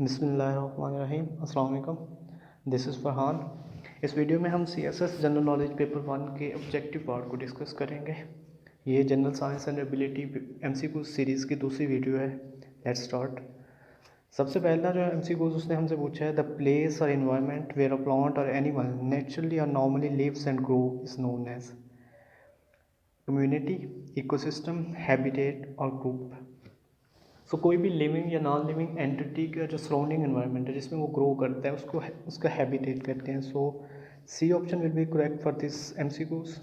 बिस्मिल्लाहिर्रहमानिर्रहीम। अस्सलाम वालेकुम। This is Farhan. इस वीडियो में हम CSS जनरल नॉलेज पेपर 1 के ऑब्जेक्टिव पार्ट को डिस्कस करेंगे। ये general science and ability MCQ series की दूसरी वीडियो है। Let's start. सबसे पहला जो MCQ उसने हमसे पूछा है, the place or environment where a plant or animal naturally और normally lives and grow is known as community, ecosystem, habitat और ग्रुप। सो कोई भी लिविंग या नॉन लिविंग एंटिटी का जो सराउंडिंग एनवायरनमेंट है जिसमें वो ग्रो करता है उसको उसका हैबिटेट कहते हैं। So C option will be correct for this MCQs।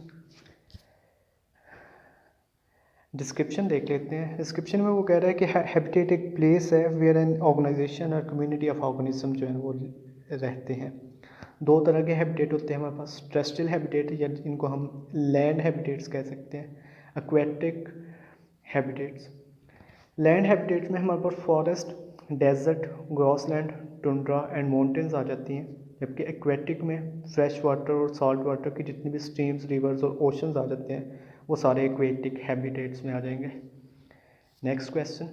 Description देख लेते हैं। डिस्क्रिप्शन में वो कह रहा है कि हैबिटेट एक प्लेस है वेयर एन ऑर्गेनाइजेशन और कम्युनिटी ऑफ ऑर्गेनिज्म जो है वो रहते हैं। दो तरह के हैबिटेट होते हैं हमारे पास, टेरेस्ट्रियल हैबिटेट या इनको हम लैंड हैबिटेट्स कह सकते हैं, एक्वेटिक हैबिटेट्स। लैंड हैबिटेट में हमारे पास forest, desert, grassland, tundra and mountains आ जाती हैं, जबकि एक्वेटिक में फ्रेश वाटर और सॉल्ट वाटर की जितनी भी स्ट्रीम्स, रिवर्स और ओशंस आ जाते हैं वो सारे एक्वेटिक हैबिटेट्स में आ जाएंगे। Next question,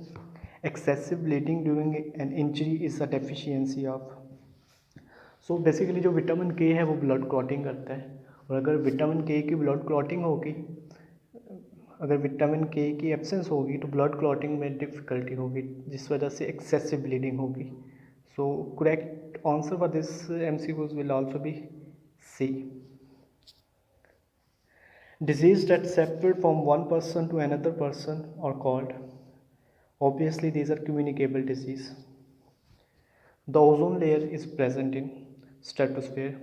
excessive bleeding during an injury is a deficiency of. So basically जो विटामिन के है वो ब्लड क्लॉटिंग करता है, और अगर विटामिन के की ब्लड क्लॉटिंग होगी, अगर विटामिन के की एब्सेंस होगी तो ब्लड क्लॉटिंग में डिफ़िकल्टी होगी, जिस वजह से एक्सेसिव ब्लीडिंग होगी। So correct answer for this MCQs will also be C. Disease that separate from one person to another person are called, obviously these are communicable disease. The ozone layer is present in stratosphere.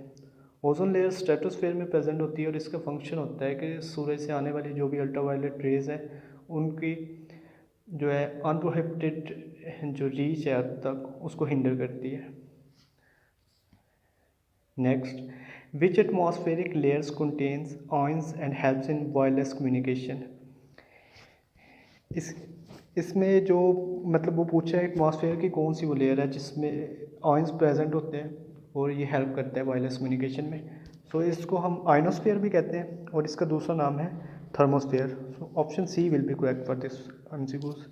Ozone layer stratosphere में present होती है और इसका function होता है कि सूरज से आने वाली जो भी अल्ट्रावायलेट रेज है उनकी जो है अनप्रोहिबिटेड जो रीच है अर्थ तक उसको हिंडर करती है। Next, which atmospheric layers contains ions and helps in wireless communication. इसमें जो मतलब वो पूछा है एटमॉस्फेयर की कौन सी वो लेयर है जिसमें आयंस प्रेजेंट होते हैं और ये हेल्प करता है वायरलेस कम्युनिकेशन में। सो इसको हम आयनोस्फेयर भी कहते हैं और इसका दूसरा नाम है thermosphere. So option C will be correct for this MCQs।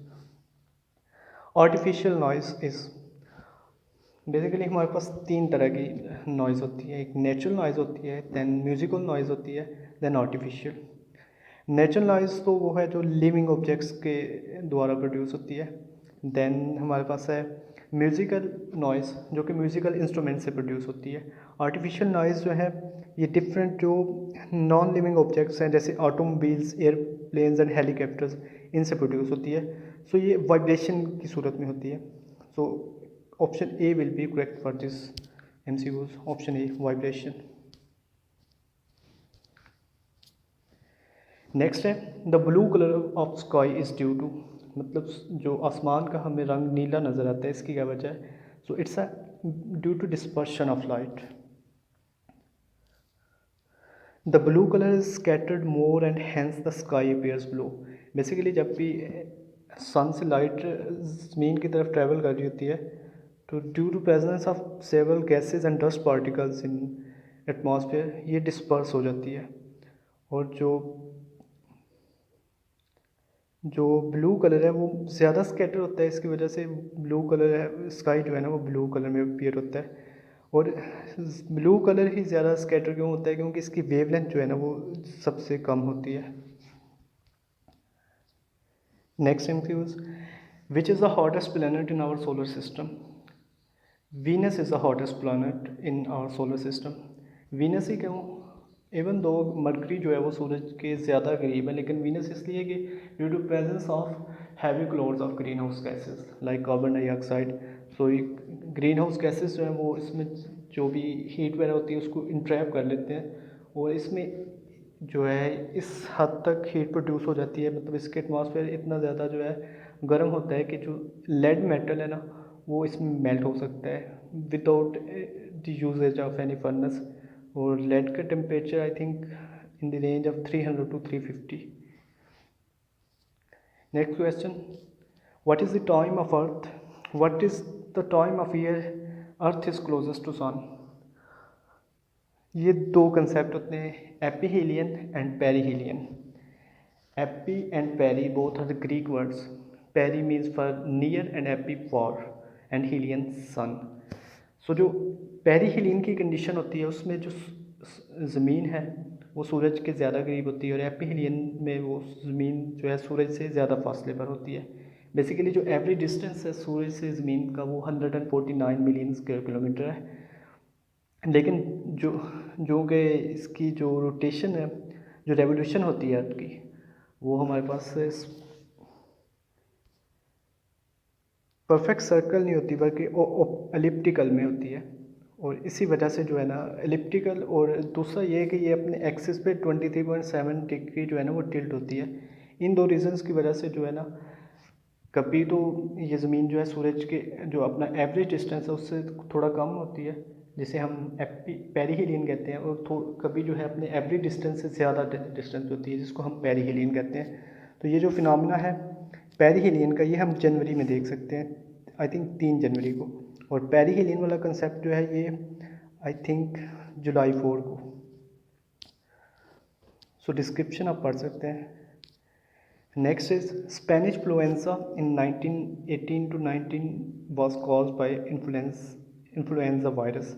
Artificial noise is, basically हमारे पास तीन तरह की नॉइज़ होती है, एक नेचुरल नॉइज़ होती है, देन म्यूजिकल नॉइज़ होती है, देन आर्टिफिशियल। नेचुरल नॉइज़ तो वो है जो लिविंग ऑब्जेक्ट्स के द्वारा प्रोड्यूस होती है। देन हमारे पास है म्यूज़िकल नॉइज़ जो कि म्यूज़िकल इंस्ट्रूमेंट से प्रोड्यूस होती है। आर्टिफिशियल नॉइज़ जो है ये डिफरेंट जो नॉन लिविंग ऑब्जेक्ट्स हैं जैसे ऑटोमोबाइल्स, एयरप्लेन्स एंड हेलीकॉप्टर्स इनसे प्रोड्यूस होती है। सो ये वाइब्रेशन की सूरत में होती है। So option A will be correct for this MCQs। Option A, vibration. Next है, the blue colour of sky is due to, मतलब जो आसमान का हमें रंग नीला नज़र आता है इसकी क्या वजह है। So it's a due to dispersion of light. The blue colour is scattered more and hence the sky appears blue. Basically जब भी सन से लाइट ज़मीन की तरफ ट्रेवल कर रही होती है तो due to presence of several gases and dust particles in atmosphere ये डिस्पर्स हो जाती है, और जो ब्लू कलर है वो ज़्यादा स्कैटर होता है, इसकी वजह से ब्लू कलर है स्काई जो है ना वो ब्लू कलर में अपीयर होता है। और ब्लू कलर ही ज़्यादा स्कैटर क्यों होता है, क्योंकि इसकी वेवलेंथ जो है ना वो सबसे कम होती है। Next MCQs, which is the hottest planet in our solar system. Venus is the hottest planet in our solar system. Venus ही क्यों, इवन दो मरकरी जो है वो सूरज के ज़्यादा करीब है, लेकिन वीनस इसलिए कि due to presence of heavy clouds of greenhouse gases like carbon dioxide. So greenhouse gases जो है वो इसमें जो भी हीट वगैरह होती है उसको इंट्रैप कर लेते हैं, और इसमें जो है इस हद तक हीट प्रोड्यूस हो जाती है, मतलब इसके एटमॉस्फेयर इतना ज़्यादा जो है गर्म होता है कि जो लेड मेटल है ना वो इसमें मेल्ट हो सकता है without the usages of any furnace. और लेड का temperature I think in the range of 300 to 350। Next question, what is the time of earth, what is the time of year earth is closest to sun. ये दो concept होते हैं, aphelion and perihelion. Apo and peri both are the Greek words. Peri means for near and apo for, and helion sun. So जो perihelion की condition होती है उसमें जो ज़मीन है वो सूरज के ज़्यादा करीब होती है, और एपीहीलियन में वो ज़मीन जो है सूरज से ज़्यादा फासले पर होती है। बेसिकली जो एवरेज डिस्टेंस है सूरज से ज़मीन का वो 149 मिलियन स्क्वायर किलोमीटर है। लेकिन जो जो कि इसकी जो रोटेशन है, जो रेवोल्यूशन होती है अर्थ की, वो हमारे पास परफेक्ट सर्कल नहीं होती बल्कि एलिप्टिकल में होती है। और इसी वजह से जो है ना एलिप्टिकल, और दूसरा ये है कि ये अपने एक्सिस पे 23.7 डिग्री जो है ना वो टिल्ट होती है। इन दो रीजंस की वजह से जो है ना कभी तो ये ज़मीन जो है सूरज के जो अपना एवरेज डिस्टेंस है उससे थोड़ा कम होती है, जिसे हम पेरीहीलियन कहते हैं, और कभी जो है अपने एवरेज डिस्टेंस से ज़्यादा डिस्टेंस होती है जिसको हम पेरीहीलियन कहते हैं। तो ये जो फिनोमेना है पेरीहीलियन का, ये हम जनवरी में देख सकते हैं, आई थिंक 3 जनवरी को। और पेरीहीलियन वाला कंसेप्ट जो है ये आई थिंक जुलाई 4 को। सो डिस्क्रिप्शन आप पढ़ सकते हैं। Next is Spanish influenza in 1918 to 19 was caused by influenza virus।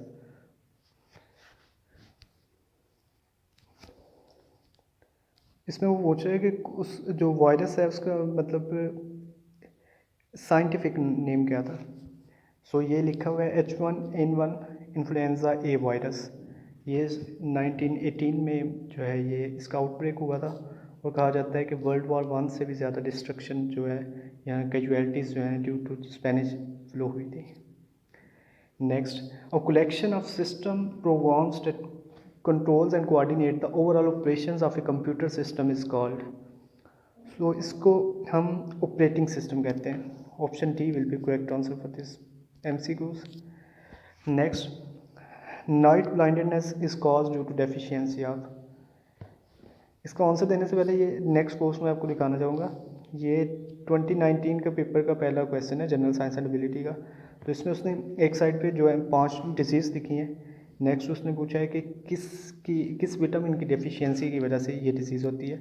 इसमें वो पूछ रहे हैं कि उस जो वायरस है उसका मतलब साइंटिफिक नेम क्या था। सो ये लिखा हुआ है H1N1 इन्फ्लुएंजा ए वायरस। ये 1918 में जो है ये इसका आउटब्रेक हुआ था, और कहा जाता है कि वर्ल्ड वॉर 1 से भी ज़्यादा डिस्ट्रक्शन जो है यहाँ कैजुअलिटीज़ जो हैं ड्यू टू स्पेनिश फ्लू हुई थी। Next, a collection of system programmes that controls and coordinate the overall operations of a computer system is called। So इसको हम ऑपरेटिंग सिस्टम कहते हैं। Option D will be correct answer for this MCQs। Next, night blindness is cause due to deficiency of. इसका answer देने से पहले ये next post में आपको दिखाना चाहूँगा। ये 2019 का पेपर का पहला क्वेश्चन है जनरल साइंस एंड एबिलिटी का। तो इसमें उसने एक साइड पे जो है 5 डिजीज़ लिखी हैं। नेक्स्ट उसने पूछा है कि किस विटामिन की डेफिशिएंसी की वजह से ये डिजीज़ होती है।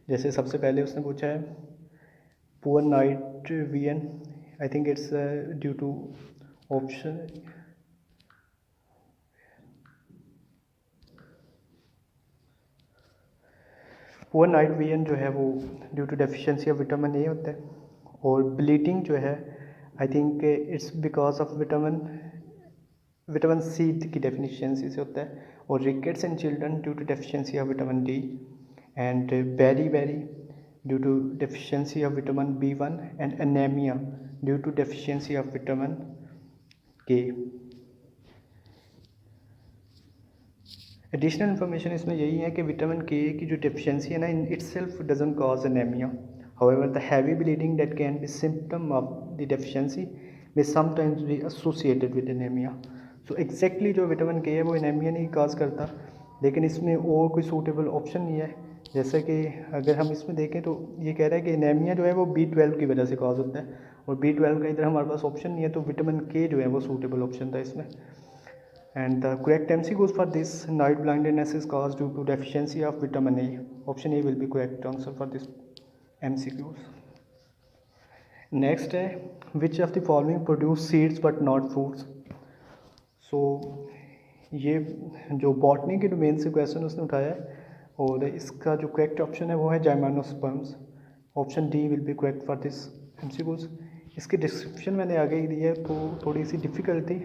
जैसे सबसे पहले उसने पूछा है poor night vision, I think it's due to option poor night vision जो है वो due to deficiency of vitamin A होता है। और ब्लीडिंग जो है I think it's because of vitamin C की डेफिशिएंसी से होता है। और rickets in children due to deficiency of vitamin D, and beri due to deficiency of vitamin B1, and anaemia due to deficiency of vitamin K. Additional information इसमें यही है कि vitamin के की जो डेफिशिएंसी है ना in itself doesn't cause anaemia, however the heavy bleeding that can be symptom of the deficiency may sometimes be associated with anemia। So exactly जो विटामिन के है वो एनीमिया नहीं काज करता, लेकिन इसमें और कोई सूटेबल ऑप्शन नहीं है। जैसे कि अगर हम इसमें देखें तो ये कह रहा है कि एनीमिया जो है वो B12 की वजह से काज होता है, और B12 का इधर हमारे पास ऑप्शन नहीं है, तो विटामिन के जो है वो सूटेबल ऑप्शन था इसमें। And the correct MCQs for this night blindness is cause due to deficiency of vitamin A. Option A will be correct answer for this MCQs। Next है which of the following produce seeds but not fruits. So ये जो botany के domain से question उसने उठाया है, और इसका जो करेक्ट ऑप्शन है वो है gymnosperms. Option D will be correct for this MCQs। इसकी डिस्क्रिप्शन मैंने आगे ही दी है, तो थोड़ी सी डिफ़िकल्ट थी,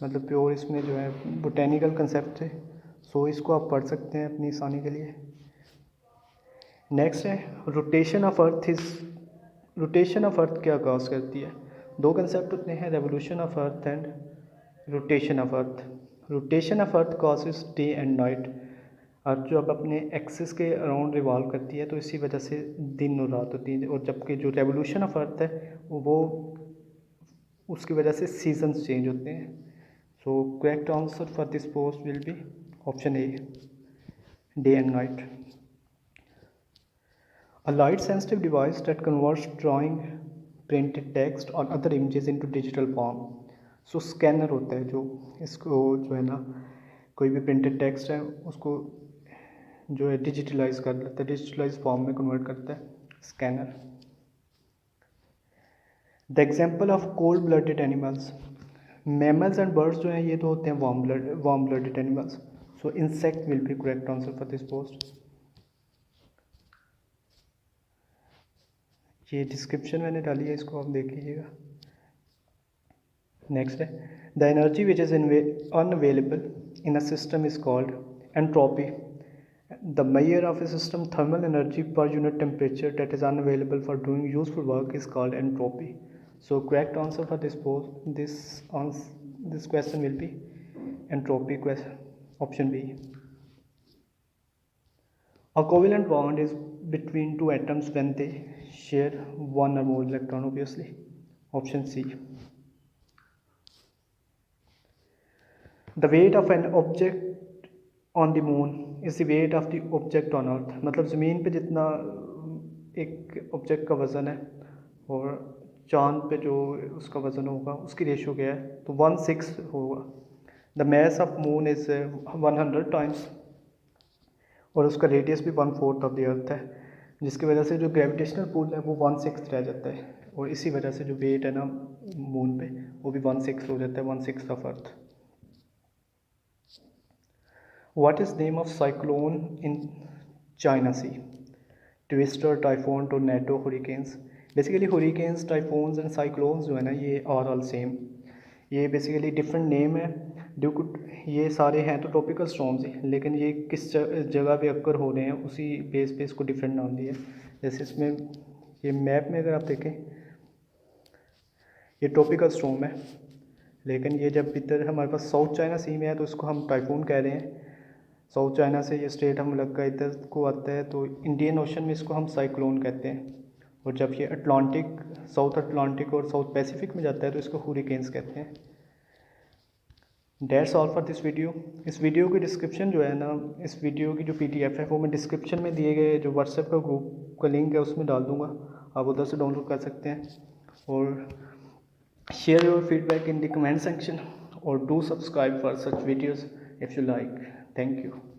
मतलब प्योर इसमें जो है बोटेनिकल कंसेप्ट थे। सो इसको आप पढ़ सकते हैं अपनी आसानी के लिए। नेक्स्ट है रोटेशन ऑफ अर्थ क्या कॉज करती है। 2 कंसेप्ट होते हैं, revolution of earth and rotation of earth. Rotation of earth causes day and night. Earth जो अब अपने एक्सिस के अराउंड रिवॉल्व करती है, तो इसी वजह से दिन और रात होती है। और जबकि जो रेवोल्यूशन ऑफ अर्थ है वो उसकी वजह से सीजन्स चेंज होते हैं। सो correct answer for this post will be option A, day and night. A light sensitive device that converts drawing, printed text और other images into digital form। सो स्कैनर होता है जो इसको जो है ना कोई भी प्रिंटेड टेक्स्ट है उसको जो है डिजिटलाइज कर लेता है, डिजिटलाइज फॉर्म में कन्वर्ट करता है scanner. The example of cold blooded animals, mammals and birds जो हैं ये तो होते हैं warm blooded animals, so insect will be correct answer for this post. ये डिस्क्रिप्शन मैंने डाली है, इसको आप देख लीजिएगा। नेक्स्ट है the energy which is unavailable in a system is called entropy. The measure of a system thermal energy per unit temperature that is unavailable for doing useful work is called entropy. So correct answer for this question will be entropy question, option B. A covalent bond is between two atoms when they share one or more electron, obviously, option C. The weight of an object on the moon is the weight of the object on earth, मतलब ज़मीन पे जितना एक object का वज़न है और चांद पे जो उसका वज़न होगा उसकी रेशो क्या है, तो 1/6 होगा। The mass of moon is 100 times और उसका रेडियस भी 1/4 ऑफ द अर्थ है, जिसकी वजह से जो ग्रेविटेशनल पुल है वो 1/6 रह जाता है, और इसी वजह से जो वेट है ना मून पे वो भी 1/6 हो जाता है, 1/6 of earth. What is name of cyclone in China Sea? Twister, typhoon, tornado, hurricanes. Basically hurricanes, typhoons and cyclones जो है ना ये are all same. ये basically different name है ड्यू टू, ये सारे हैं तो ट्रॉपिकल स्टॉर्म्स ही, लेकिन ये किस जगह पे अक्कर हो रहे हैं उसी बेस पे इसको डिफरेंट नाम दिया। जैसे इसमें ये मैप में अगर आप देखें ये ट्रॉपिकल स्टॉर्म है, लेकिन ये जब इधर हमारे पास साउथ चाइना सी में है तो इसको हम टाइफून कह रहे हैं। साउथ चाइना से ये स्टेट हम लग का इधर को आता है तो इंडियन ओशन में इसको हम साइक्लोन कहते हैं, और जब ये अटलांटिक, साउथ अटलांटिक और साउथ पैसिफिक में जाता है तो इसको हूरिकेन्स कहते हैं। That's all for this video. इस वीडियो की डिस्क्रिप्शन जो है ना, इस वीडियो की जो PDF है वो मैं डिस्क्रिप्शन में दिए गए जो व्हाट्सएप का ग्रुप का लिंक है उसमें डाल दूँगा, आप उधर से डाउनलोड कर सकते हैं। और share your feedback in the comment section और do subscribe for such videos if you like. Thank you.